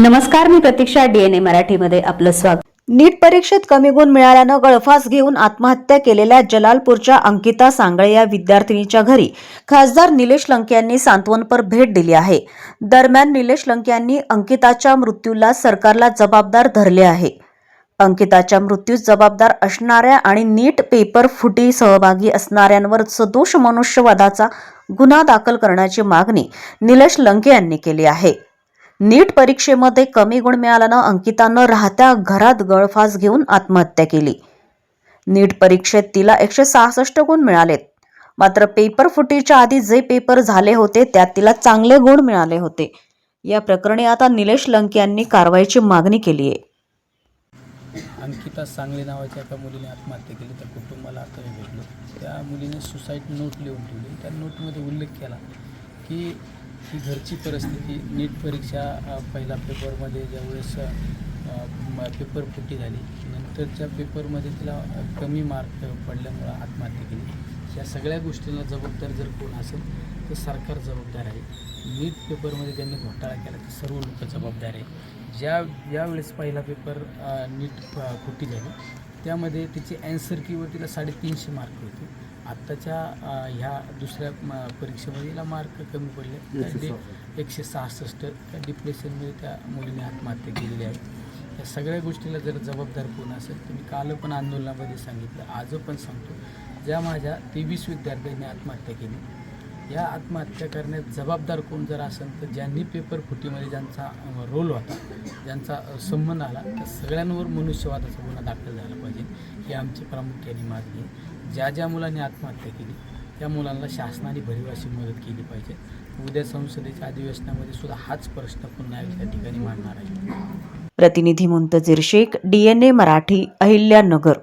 नमस्कार, मी प्रतीक्षा. DNA मराठीमध्ये आपलं स्वागत. नीट परीक्षेत कमी गुण मिळाल्यानं गळफास घेऊन आत्महत्या केलेल्या जलालपूरच्या अंकिता सांगळे या विद्यार्थिनीच्या घरी खासदार निलेश लंके यांनी सांत्वनपर भेट दिली आहे. दरम्यान निलेश लंके यांनी अंकिताच्या मृत्यूला सरकारला जबाबदार धरले आहे. अंकिताच्या मृत्यूस जबाबदार असणाऱ्या आणि नीट पेपर फुटी सहभागी असणाऱ्यांवर सदोष मनुष्यवधाचा गुन्हा दाखल करण्याची मागणी निलेश लंके यांनी केली आहे. नीट परीक्षेमध्ये कमी गुण मिळाल्यानं अंकितानं राहत्या घरात गळफास घेऊन आत्महत्या केली. नीट परीक्षेत तिला 166 गुण मिळालेत. मात्र पेपर फुटीच्या आधी जे पेपर झाले होते त्यात तिला चांगले गुण मिळाले होते. या प्रकरणी आता निलेश लंके यांनी कारवाईची मागणी केली आहे. अंकिता सांगळे नावाच्या एका मुलीने आत्महत्या केली. त्या कुटुंबाला आता मी भेटलो. त्या मुलीने सुसाईड नोट लिहून ठेवली. त्या नोटमध्ये उल्लेख केला की ही घरची परिस्थिती, नीट परीक्षा पहिला पेपरमध्ये ज्यावेळेस पेपर फुटी झाली, नंतरच्या पेपरमध्ये तिला कमी मार्क पडल्यामुळं आत्महत्या केली. या सगळ्या गोष्टींना जबाबदार जर कोण असेल तर सरकार जबाबदार आहे. नीट पेपरमध्ये ज्यांनी घोटाळा केला ते सर्व लोक जबाबदार आहे. ज्यावेळेस पहिला पेपर नीट फुटी झाली त्यामध्ये तिची ॲन्सर कीवर तिला 350 मार्क होते. आत्ताच्या ह्या दुसऱ्या परीक्षेमध्ये तिला मार्क कमी पडले. 166 त्या डिप्रेशनमध्ये त्या मुलीने आत्महत्या केलेली आहे. या सगळ्या गोष्टीला जर जबाबदार कोण असेल तर मी काल पण आंदोलनामध्ये सांगितलं, आज पण सांगतो, ज्या माझ्या 23 विद्यार्थ्यांनी आत्महत्या केली, या आत्महत्या करण्यात जबाबदार कोण जर असेल तर ज्यांनी पेपर फुटीमध्ये ज्यांचा रोल होता, ज्यांचा संबंध आला, त्या सगळ्यांवर मनुष्यवादाचा गुन्हा दाखल झाला पाहिजे. ही आमची प्रामुख्याने मागणी आहे. ज्या मुलांनी आत्महत्या केली त्या मुलांना शासनाने भरीव अशी मदत केली पाहिजे. उद्या संसदेच्या अधिवेशनामध्ये सुद्धा हाच प्रश्न पुन्हा त्या ठिकाणी मांडणार आहे. प्रतिनिधी मुंतजीर शेख, DNA मराठी, अहिल्यानगर.